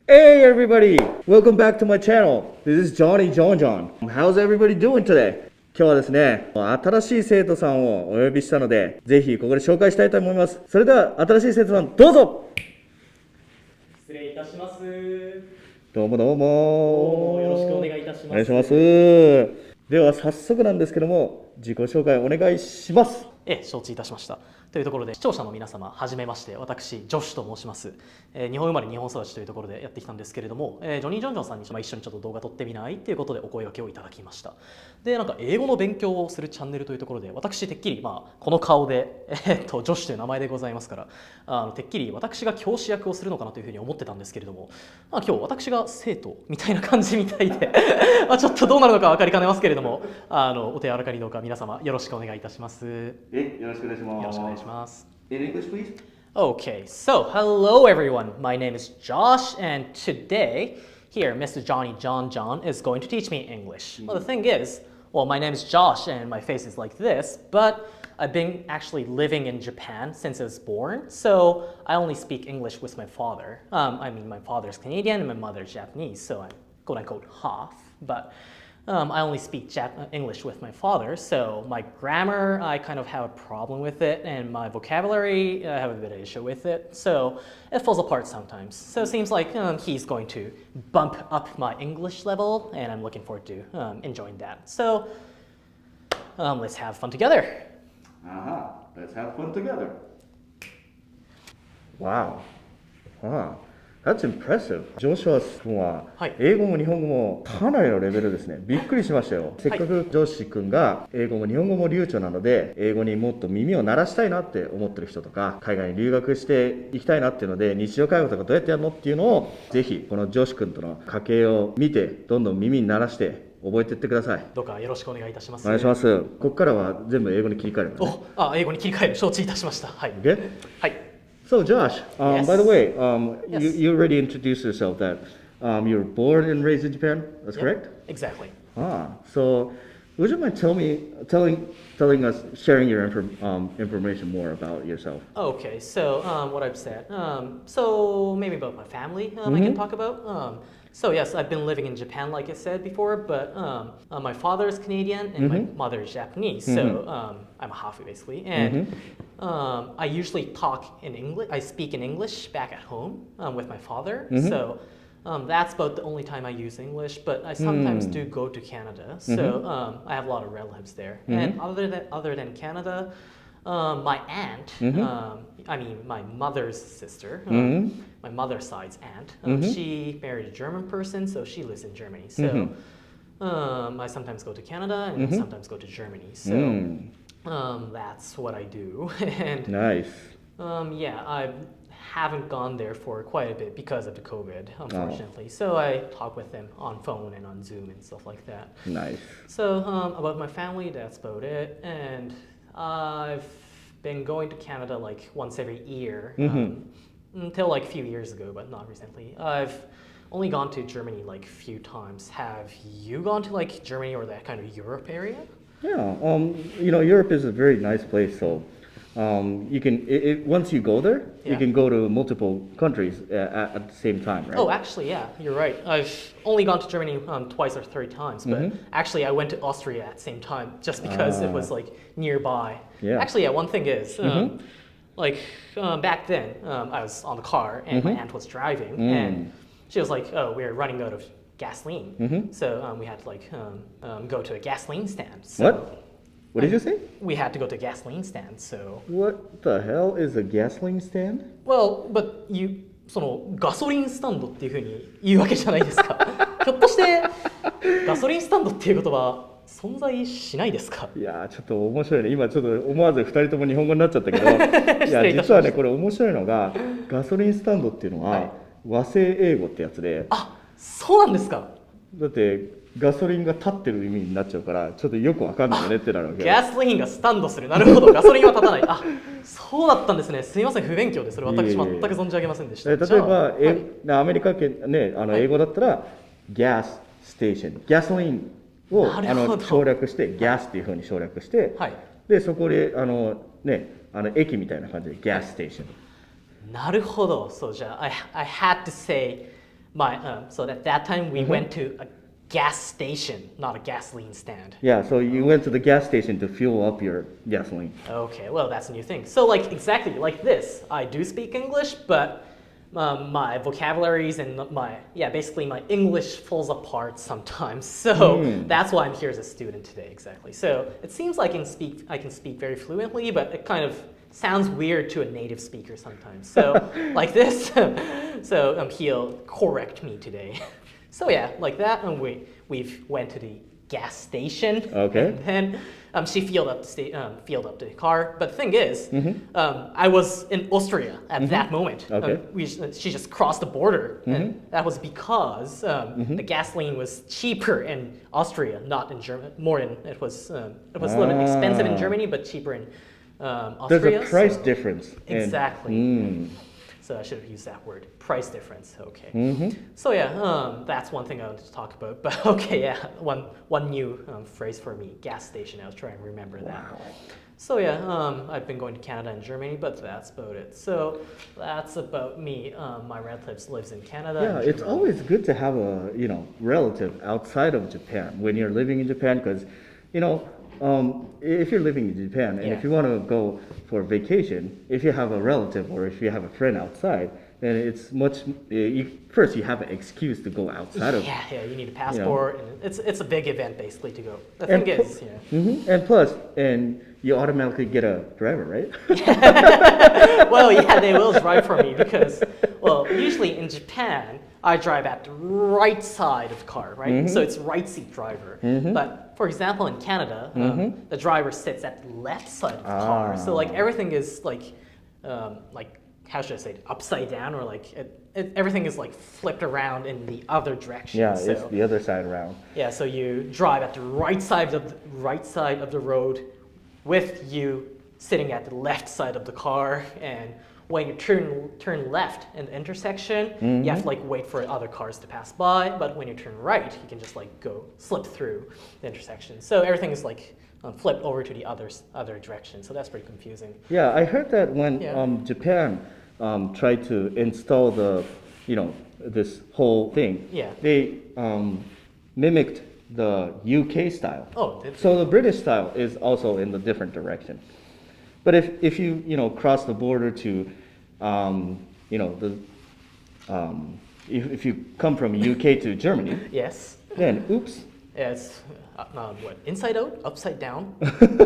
Hey everybody! Welcome back to my channel. This is Johnny John John. How's everybody doing today? 今日はですね、新しい生徒さんをお呼びしたので、ぜひここで紹介したいと思います。それでは新しい生徒さん、どうぞ。失礼いたします。どうもどうも。よろしくお願いいたします。お願いします。では早速なんですけども、自己紹介お願いします。承知いたしました。というところで視聴者の皆様、はじめまして。私ジョシュと申します。日本生まれ日本育ちというところでやってきたんですけれども、ジョニージョンジョンさんに一緒にちょっと動画撮ってみないということでお声掛けをいただきました。で、なんか英語の勉強をするチャンネルというところで、私てっきりこの顔でジョシュという名前でございますから、てっきり私が教師役をするのかなというふうに思ってたんですけれども、今日私が生徒みたいな感じみたいでちょっとどうなるのか分かりかねますけれども、お手柔らかにどうか皆様よろしくお願いいたします。よろしくお願いします。よろしくお願いします。In English, please. Okay, so hello everyone. My name is Josh, and today, here, Mr. Johnny John John is going to teach me English. Well, the thing is, my name is Josh, and my face is like this, but I've been actually living in Japan since I was born, so I only speak English with my father. My father's Canadian and my mother's Japanese, so I'm quote-unquote half, but I only speak English with my father, so my grammar, I kind of have a problem with it, and my vocabulary, I have a bit of issue with it, so it falls apart sometimes. So it seems like he's going to bump up my English level, and I'm looking forward to enjoying that. So let's have fun together. Let's have fun together. Wow. That's impressive. ジョシュア君は英語も日本語もかなりのレベルですね。びっくりしましたよ。せっかくジョシュ君が英語も日本語も流暢なので、英語にもっと耳を鳴らしたいなって思ってる人とか、海外に留学していきたいなっていうので、日常会話とかどうやってやるのっていうのを、ぜひこのジョシュ君との家系を見て、どんどん耳に鳴らして覚えていってください。どうかよろしくお願いいたします。お願いします。ここからは全部英語に切り替えるのね。英語に切り替える。承知いたしました。はい。Okay? はい。So Josh, Yes. by the way, Yes. you already introduced yourself that you were born and raised in Japan. That's correct? Exactly. So would you mind telling us, sharing your information more about yourself? Okay, so what I've said. So maybe about my family I can talk about. So yes, I've been living in Japan, like I said before, but my father is Canadian and my mother is Japanese, so I'm a half basically. And I usually talk in English. I speak in English back at home with my father. So that's about the only time I use English. But I sometimes do go to Canada, so I have a lot of relatives there. And other than Canada, my aunt, my mother's sister, my mother's side's aunt, she married a German person, so she lives in Germany. So I sometimes go to Canada and sometimes go to Germany. So that's what I do. And Nice. I haven't gone there for quite a bit because of the COVID, unfortunately. So I talk with them on phone and on Zoom and stuff like that. Nice. So about my family, that's about it. And I've been going to Canada like once every year until like a few years ago, but not recently. I've only gone to Germany like a few times. Have you gone to like Germany or that kind of Europe area? Yeah. Europe is a very nice place. So you can once you go there, you can go to multiple countries at the same time, right? Oh, actually, yeah, you're right. I've only gone to Germany twice or three times, but actually I went to Austria at the same time just because it was like nearby. Yeah. Actually, one thing is, back then, I was on the car and my aunt was driving, and she was like, "Oh, we're running out of gasoline," so we had to go to a gasoline stand. So, What did you say? We had to go to a gasoline stand, so... What the hell is a gasoline stand? Well, but そのガソリンスタンドっていうふうに言うわけじゃないですか。ひょっとしてガソリンスタンドっていう言葉存在しないですか？いやちょっと面白いね。今ちょっと思わず2人とも日本語になっちゃったけどいや実はねこれ面白いのがガソリンスタンドっていうのは和製英語ってやつで、そうなんですか。だってガソリンが立ってる意味になっちゃうからちょっとよくわかんないよねってなるわけ。ガソリンがスタンドする。なるほど。ガソリンは立たない。そうだったんですね。すみません、不勉強でそれ私全く存じ上げませんでした。例えば、アメリカ圏ね英語だったらガスステーション、ガソリンを省略してガスっていう風に省略して、でそこで駅みたいな感じでガスステーション。なるほど。そうじゃあ I had to say so at that time we went to a gas station, not a gasoline stand. Yeah, so you went to the gas station to fuel up your gasoline. Okay, well, that's a new thing. So, like, exactly like this. I do speak English, but my vocabularies and basically my English falls apart sometimes. So that's why I'm here as a student today, exactly. So it seems like I can speak very fluently, but it kind of sounds weird to a native speaker sometimes. So like this, so he'll correct me today. So yeah, like that, and we went to the gas station. Okay. And then she filled up the car. But the thing is, I was in Austria at that moment. Okay. She just crossed the border, and that was because the gasoline was cheaper in Austria, not in Germany. It was a little bit expensive in Germany, but cheaper in Austria. There's a price difference. Exactly. So I should have used that word, price difference. Okay. So yeah, that's one thing I wanted to talk about. But okay, yeah, one new phrase for me, gas station. I was trying to remember that. So yeah, I've been going to Canada and Germany, but that's about it. So that's about me. My relatives lives in Canada. Yeah, it's always good to have a relative outside of Japan when you're living in Japan, because if you're living in Japan and if you want to go for vacation, if you have a relative or if you have a friend outside, then it's much. First, you have an excuse to go outside of. Yeah, you need a passport, and it's a big event basically to go. The thing is, and plus, you automatically get a driver, right? Well, yeah, they will drive for me because, well, usually in Japan, I drive at the right side of the car, right? So it's right seat driver. But for example, in Canada, the driver sits at the left side of the car. So like everything is like how should I say it? Upside down, or like everything is like flipped around in the other direction. Yeah, so, it's the other side around. Yeah, so you drive at the right side of the road, with you sitting at the left side of the car, and when you turn left in the intersection, you have to like wait for other cars to pass by. But when you turn right, you can just like slip through the intersection. So everything is like flipped over to the other direction. So that's pretty confusing. Yeah, I heard that when Japan tried to install this whole thing, they mimicked the UK style. Oh, so the British style is also in the different direction. But if you cross the border to, if you come from UK to Germany, yes, then oops. Yeah, it's what, inside out, upside down,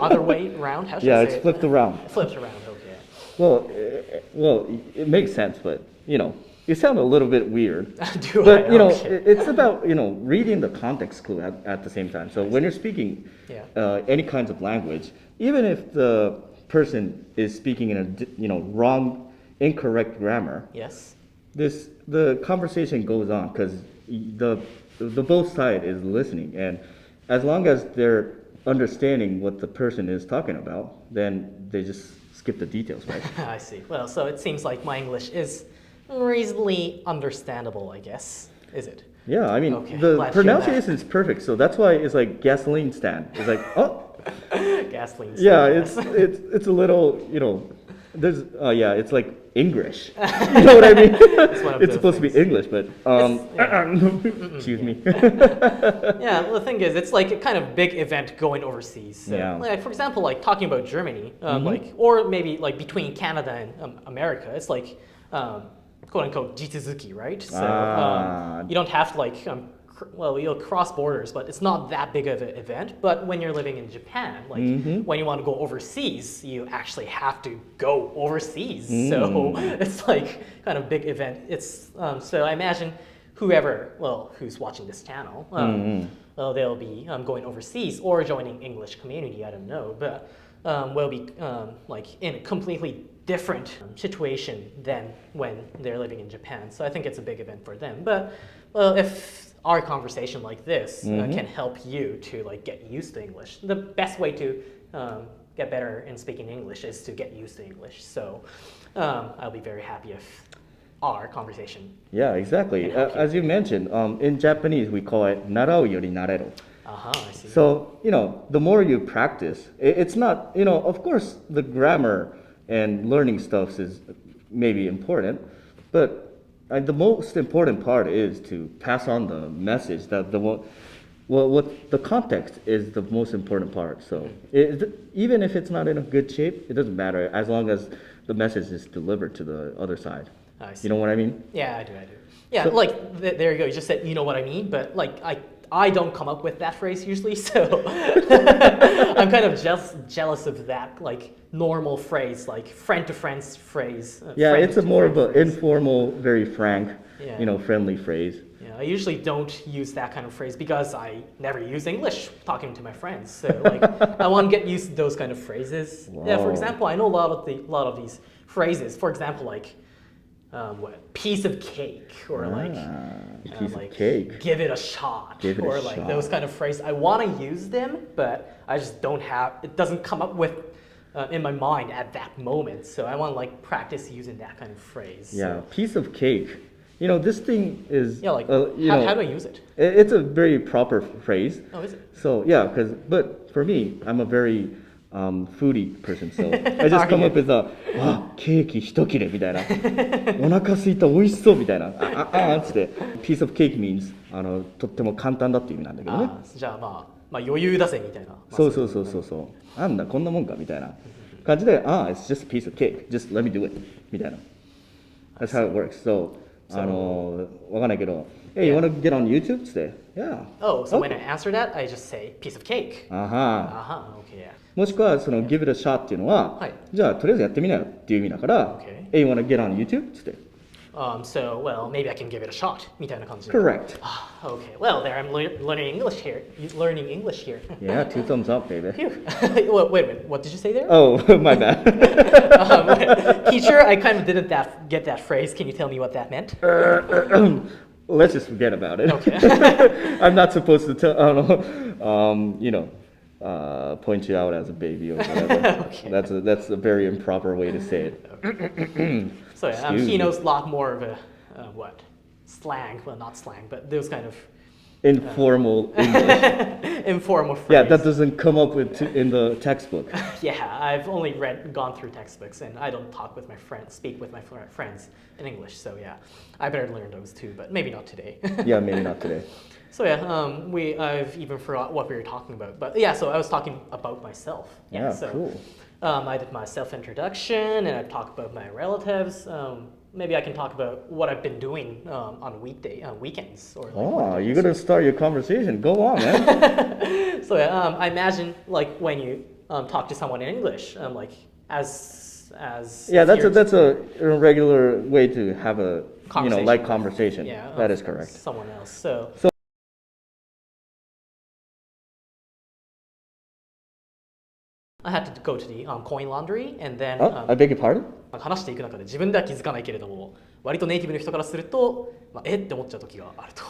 other way around. How should I say it's flipped around. It flips around. Okay. Well, it makes sense, but you sound a little bit weird. Do but I? it's about reading the context clue at the same time. So when you're speaking any kinds of language, even if the person is speaking in a wrong, incorrect grammar, yes, the conversation goes on because the both side is listening, and as long as they're understanding what the person is talking about, then they just skip the details, right? I see. Well, so it seems like my English is reasonably understandable, I guess. Is it? Yeah, I mean, the pronunciation is perfect, so that's why it's like gasoline stand. It's like, oh. Gasoline stand. Yeah, it's a little, there's, it's like English. You know what I mean? It's supposed to be English, but, excuse me. Yeah, well, the thing is, it's like a kind of big event going overseas. So, like, for example, like talking about Germany, or maybe like between Canada and America, it's like, quote unquote, jitsuzuki, right? So you don't have to like, you'll cross borders, but it's not that big of an event. But when you're living in Japan, like when you want to go overseas, you actually have to go overseas. So it's like kind of big event. It's so I imagine who's watching this channel, they'll be going overseas or joining English community. I don't know, but will be like in a completely different situation than when they're living in Japan. So I think it's a big event for them. But if our conversation like this can help you to like get used to English, the best way to get better in speaking English is to get used to English. So I'll be very happy if our conversation. Yeah, exactly. As you mentioned, in Japanese we call it narau yori nareru. I see. So the more you practice, it's not of course the grammar and learning stuff is maybe important, but the most important part is to pass on the message that what the context is the most important part. So even if it's not in a good shape, it doesn't matter as long as the message is delivered to the other side. I see. You know what I mean? Yeah, I do. Yeah, so, like there you go. You just said, you know what I mean, but like I don't come up with that phrase usually, so I'm kind of jealous of that like normal phrase, like friend to friend phrase. Yeah, it's a more of an informal, very frank, friendly phrase. Yeah, I usually don't use that kind of phrase because I never use English talking to my friends. So like I want to get used to those kind of phrases. Wow. Yeah, for example, I know a lot of these phrases. For example, like piece of cake, or piece of cake. Give it a shot, or like those kind of phrases. I want to use them, but I just don't have. It doesn't come up with in my mind at that moment. So I want to like practice using that kind of phrase. Yeah, piece of cake. You know, this thing is. Yeah, like how do I use it? It's a very proper phrase. Oh, is it? So yeah, but for me, I'm a very foodie person, so I just come up withケーキ一切れみたいな、お腹空いた美味しそうみたいな、つって piece of cake means とっても簡単だっていう意味なんだけどね。じゃあまあ余裕だぜみたいな。そうなんだこんなもんかみたいな感じで、it's just a piece of cake, just let me do it みたいな。That's how it works. So わかんないけど。Hey, you want to get on YouTube today? Yeah. Oh, so when I answer that, I just say piece of cake. Okay, yeah. もしくはその give it a shot っていうのは、じゃあとりあえずやってみなよっていう意味だから、Hey, you want to get on YouTube today? So, well, maybe I can give it a shot みたいな感じで。Correct. Okay. Well, there I'm learning English here. Yeah, 2 thumbs up, baby. Wait a minute. What did you say there? Oh, my bad. Teacher, I kind of didn't get that phrase. Can you tell me what that meant? Let's just forget about it. Okay. I'm not supposed to tell, point you out as a baby or whatever. Okay. That's a very improper way to say it. So yeah, he knows a lot more of a slang. Well, not slang, but those kind of informal English. Informal phrase. Yeah, that doesn't come up with in the textbook. Yeah, I've only gone through textbooks, and I don't speak with my friends in English. So yeah, I better learn those too, but maybe not today. Yeah, maybe not today. So yeah, I've even forgot what we were talking about, but yeah, so I was talking about myself. Yeah, so, cool. I did my self-introduction, and I talked about my relatives. Maybe I can talk about what I've been doing on weekends. Or you're gonna start your conversation. Go on, man. So yeah, I imagine like when you talk to someone in English, like as yeah, that's a regular way to have a conversation. Conversation. Yeah, that is correct. Someone else. So I had to go to the coin laundry, and then I beg your pardon? 話していく中で自分では気づかないけれども、割とネイティブの人からすると、って思っちゃう時があると。